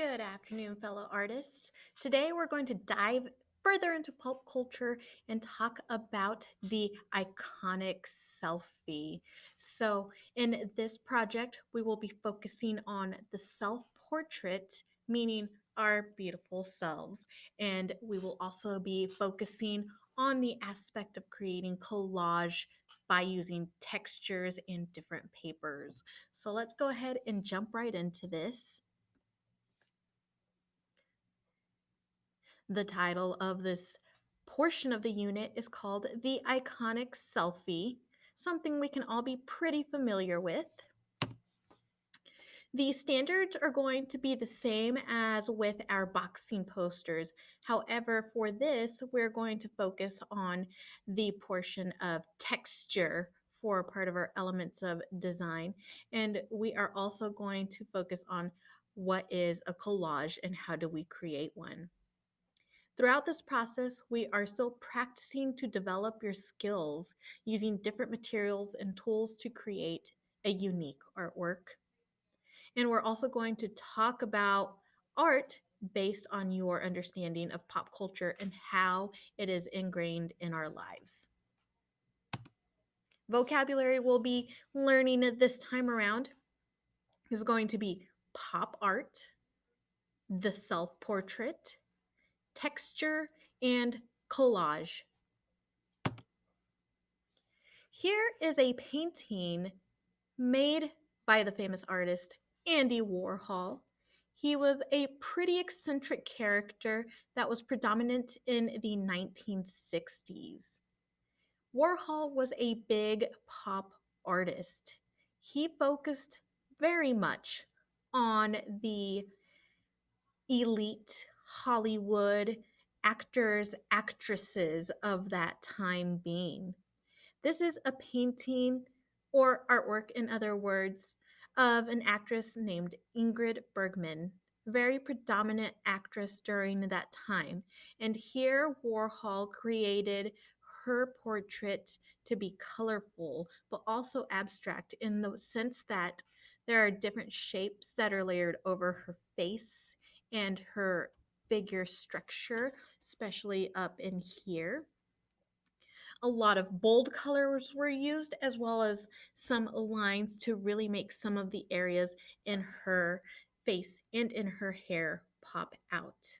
Good afternoon, fellow artists. Today we're going to dive further into pulp culture and talk about the iconic selfie. So, in this project, we will be focusing on the self portrait, meaning our beautiful selves. And we will also be focusing on the aspect of creating collage by using textures and different papers. So, let's go ahead and jump right into this. The title of this portion of the unit is called The Iconic Selfie, something we can all be pretty familiar with. The standards are going to be the same as with our boxing posters. However, for this, we're going to focus on the portion of texture for part of our elements of design. And we are also going to focus on what is a collage and how do we create one. Throughout this process, we are still practicing to develop your skills using different materials and tools to create a unique artwork. And we're also going to talk about art based on your understanding of pop culture and how it is ingrained in our lives. Vocabulary we'll be learning this time around is going to be pop art, the self portrait, texture, and collage. Here is a painting made by the famous artist Andy Warhol. He was a pretty eccentric character that was predominant in the 1960s. Warhol was a big pop artist. He focused very much on the elite Hollywood actors, actresses of that time being. This is a painting or artwork, in other words, of an actress named Ingrid Bergman, very predominant actress during that time. And here Warhol created her portrait to be colorful, but also abstract in the sense that there are different shapes that are layered over her face and her figure structure, especially up in here. A lot of bold colors were used, as well as some lines to really make some of the areas in her face and in her hair pop out.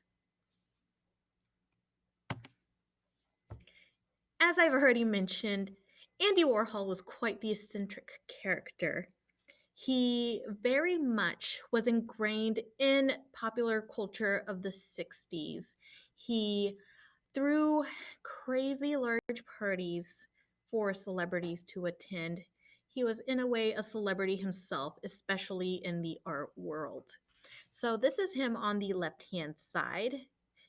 As I've already mentioned, Andy Warhol was quite the eccentric character. He very much was ingrained in popular culture of the 60s. He threw crazy large parties for celebrities to attend. He was, in a way, a celebrity himself, especially in the art world. So, this is him on the left hand side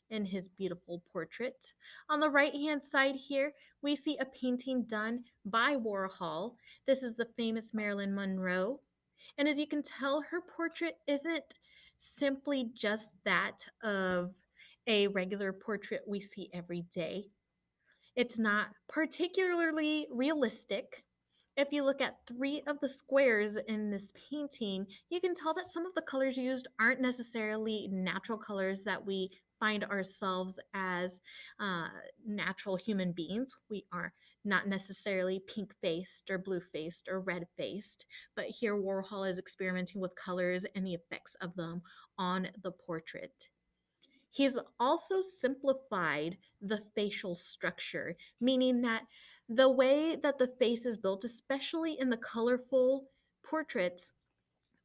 in his beautiful portrait. On the right hand side here, we see a painting done by Warhol. This is the famous Marilyn Monroe. And as you can tell, her portrait isn't simply just that of a regular portrait we see every day. It's not particularly realistic. If you look at three of the squares in this painting, you can tell that some of the colors used aren't necessarily natural colors that we find ourselves as uh, natural human beings. We are not necessarily pink faced or blue faced or red faced, but here Warhol is experimenting with colors and the effects of them on the portrait. He's also simplified the facial structure, meaning that the way that the face is built, especially in the colorful portraits,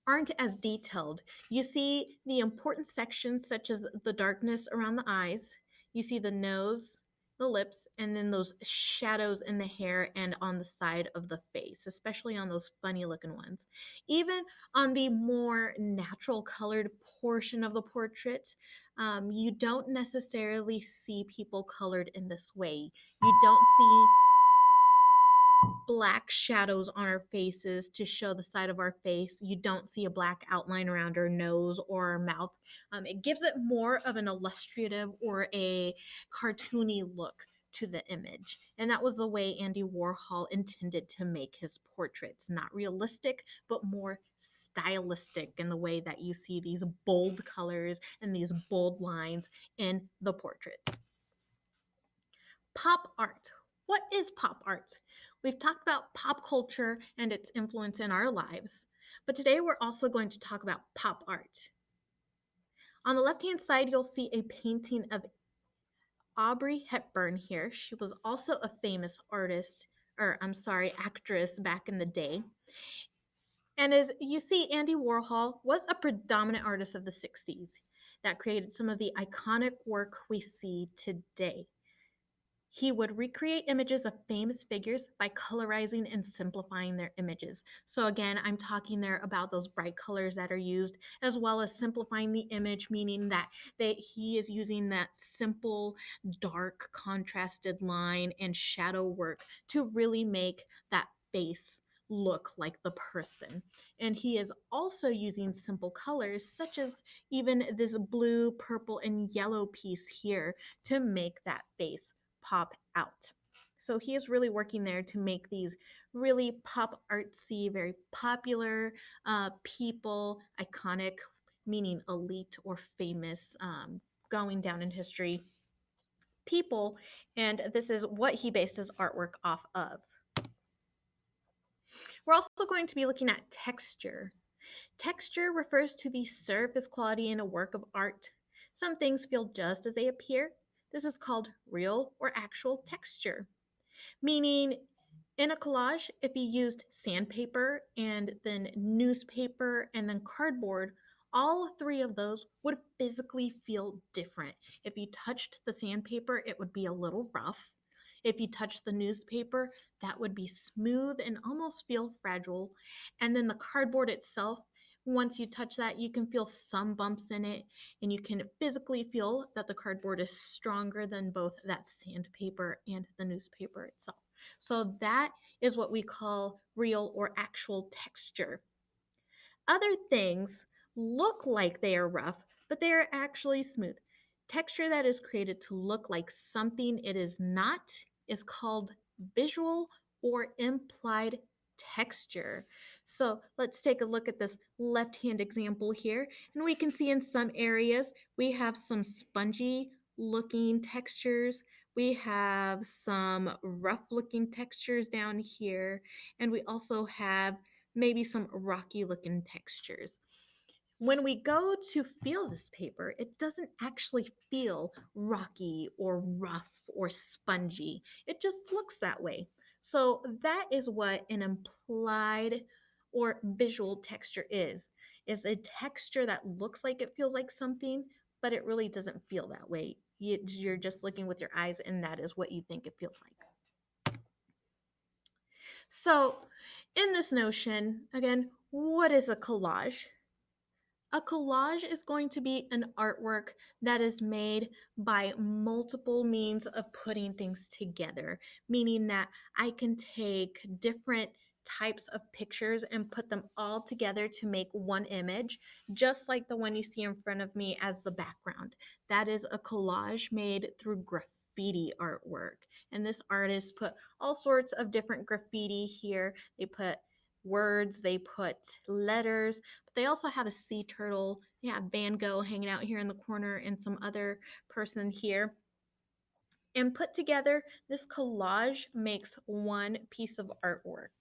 aren't as detailed. You see the important sections, such as the darkness around the eyes, you see the nose, the lips, and then those shadows in the hair and on the side of the face, especially on those funny looking ones. Even on the more natural colored portion of the portrait, you don't necessarily see people colored in this way. You don't see black shadows on our faces to show the side of our face. You don't see a black outline around our nose or our mouth. It gives it more of an illustrative or a cartoony look to the image. And that was the way Andy Warhol intended to make his portraits, not realistic, but more stylistic in the way that you see these bold colors and these bold lines in the portraits. Pop art. What is pop art? We've talked about pop culture and its influence in our lives, but today we're also going to talk about pop art. On the left-hand side, you'll see a painting of Audrey Hepburn here. She was also a famous actress back in the day. And as you see, Andy Warhol was a predominant artist of the 60s that created some of the iconic work we see today. He would recreate images of famous figures by colorizing and simplifying their images. So again, I'm talking there about those bright colors that are used, as well as simplifying the image, meaning that he is using that simple, dark, contrasted line and shadow work to really make that face look like the person. And he is also using simple colors, such as even this blue, purple, and yellow piece here to make that face pop out. So he is really working there to make these really pop artsy, very popular people, iconic, meaning elite or famous, going down in history people. And this is what he based his artwork off of. We're also going to be looking at texture. Texture refers to the surface quality in a work of art. Some things feel just as they appear. This is called real or actual texture. Meaning, in a collage, if you used sandpaper and then newspaper and then cardboard, all three of those would physically feel different. If you touched the sandpaper, it would be a little rough. If you touched the newspaper, that would be smooth and almost feel fragile. And then the cardboard itself, once you touch that, you can feel some bumps in it, and you can physically feel that the cardboard is stronger than both that sandpaper and the newspaper itself. So that is what we call real or actual texture. Other things look like they are rough, but they are actually smooth. Texture that is created to look like something it is not is called visual or implied texture. So let's take a look at this left-hand example here. And we can see in some areas we have some spongy looking textures. We have some rough looking textures down here. And we also have maybe some rocky looking textures. When we go to feel this paper, it doesn't actually feel rocky or rough or spongy. It just looks that way. So that is what an implied or visual texture is a texture that looks like it feels like something, but it really doesn't feel that way. You're just looking with your eyes, and that is what you think it feels like. So in this notion, again, what is a collage? A collage is going to be an artwork that is made by multiple means of putting things together, meaning that I can take different types of pictures and put them all together to make one image, just like the one you see in front of me as the background. That is a collage made through graffiti artwork. And this artist put all sorts of different graffiti here. They put words, they put letters, but they also have a sea turtle. They have Van Gogh hanging out here in the corner and some other person here. And put together, this collage makes one piece of artwork.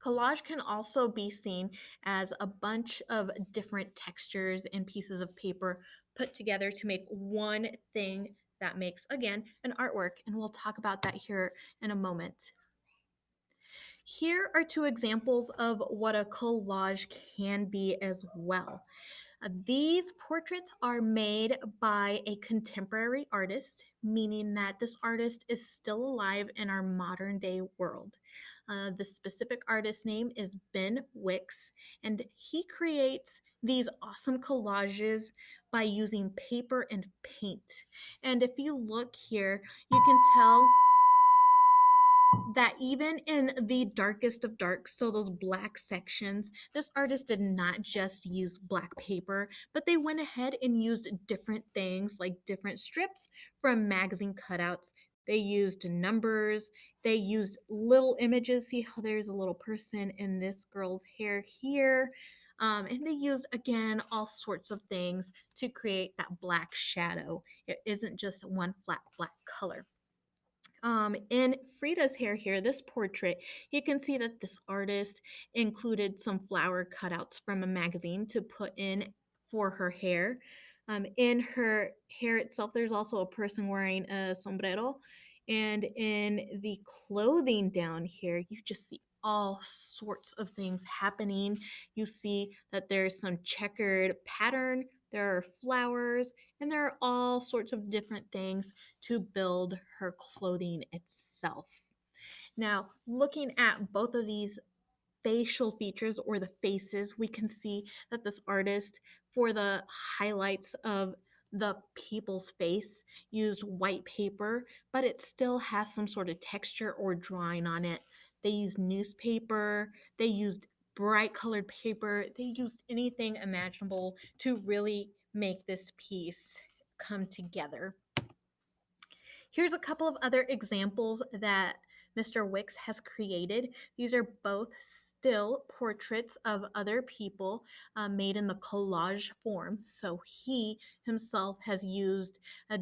Collage can also be seen as a bunch of different textures and pieces of paper put together to make one thing that makes, again, an artwork. And we'll talk about that here in a moment. Here are two examples of what a collage can be as well. These portraits are made by a contemporary artist, meaning that this artist is still alive in our modern day world. The specific artist's name is Ben Wicks, and he creates these awesome collages by using paper and paint. And if you look here, you can tell that even in the darkest of darks, so those black sections, this artist did not just use black paper, but they went ahead and used different things like different strips from magazine cutouts They used numbers. They used little images. See how there's a little person in this girl's hair here. And they used, again, all sorts of things to create that black shadow. It isn't just one flat black color. In Frida's hair here, this portrait, you can see that this artist included some flower cutouts from a magazine to put in for her hair. In her hair itself, there's also a person wearing a sombrero. And in the clothing down here, you just see all sorts of things happening. You see that there's some checkered pattern, there are flowers, and there are all sorts of different things to build her clothing itself. Now, looking at both of these facial features or the faces, we can see that this artist, for the highlights of the people's face, used white paper, but it still has some sort of texture or drawing on it. They used newspaper, they used bright colored paper, they used anything imaginable to really make this piece come together. Here's a couple of other examples that Mr. Wicks has created. These are both still portraits of other people made in the collage form. So he himself has used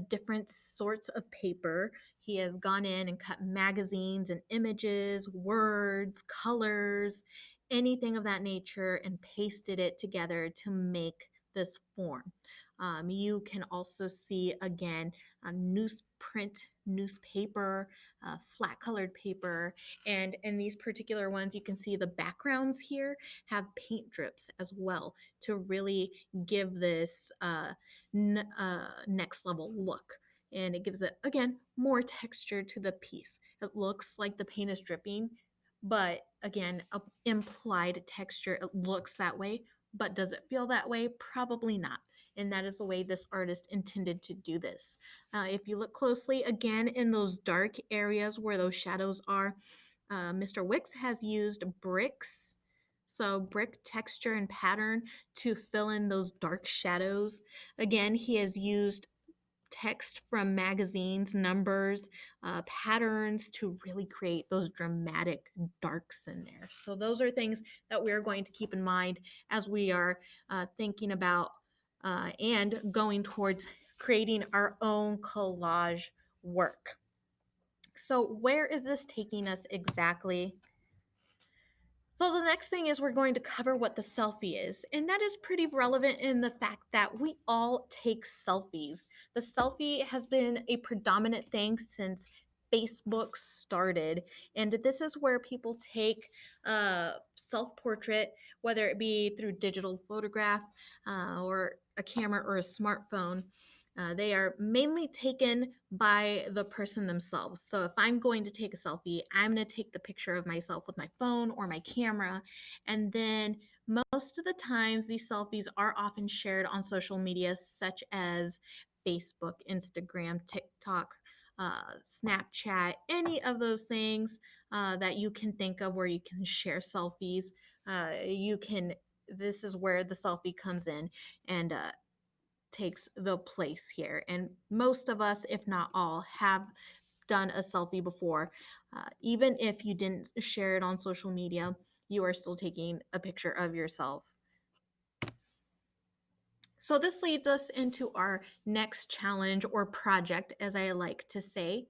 different sorts of paper. He has gone in and cut magazines and images, words, colors, anything of that nature, and pasted it together to make this form. You can also see, again, newsprint, newspaper, flat colored paper. And in these particular ones, you can see the backgrounds here have paint drips as well to really give this next level look. And it gives it, again, more texture to the piece. It looks like the paint is dripping, but again, a implied texture. It looks that way, but does it feel that way? Probably not. And that is the way this artist intended to do this. If you look closely, again, in those dark areas where those shadows are, Mr. Wicks has used bricks, so brick texture and pattern to fill in those dark shadows. Again, he has used text from magazines, numbers, patterns to really create those dramatic darks in there. So, those are things that we're going to keep in mind as we are thinking about and going towards creating our own collage work. So, where is this taking us exactly? So the next thing is we're going to cover what the selfie is. And that is pretty relevant in the fact that we all take selfies. The selfie has been a predominant thing since Facebook started. And this is where people take self-portrait, whether it be through digital photograph or a camera or a smartphone. They are mainly taken by the person themselves. So if I'm going to take a selfie, I'm going to take the picture of myself with my phone or my camera. And then most of the times, these selfies are often shared on social media, such as Facebook, Instagram, TikTok, Snapchat, any of those things that you can think of where you can share selfies. You can, this is where the selfie comes in and takes the place here. And most of us, if not all, have done a selfie before. Even if you didn't share it on social media, you are still taking a picture of yourself. So, this leads us into our next challenge or project, as I like to say.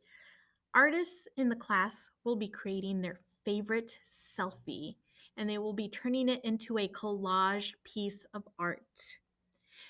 Artists in the class will be creating their favorite selfie, and they will be turning it into a collage piece of art.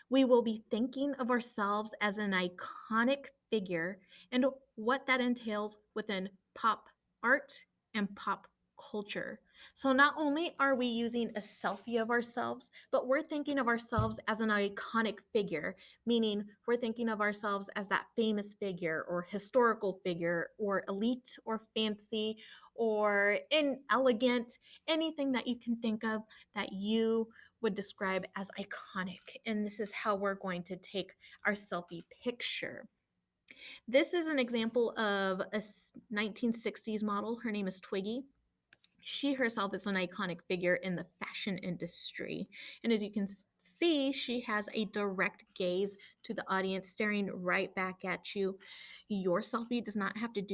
We will be thinking of ourselves as an iconic figure and what that entails within pop art and pop culture. So, not only are we using a selfie of ourselves, but we're thinking of ourselves as an iconic figure, meaning we're thinking of ourselves as that famous figure or historical figure or elite or fancy or inelegant, anything that you can think of that you would describe as iconic. And this is how we're going to take our selfie picture. This is an example of a 1960s model. Her name is Twiggy. She herself is an iconic figure in the fashion industry. And as you can see, she has a direct gaze to the audience, staring right back at you. Your selfie does not have to do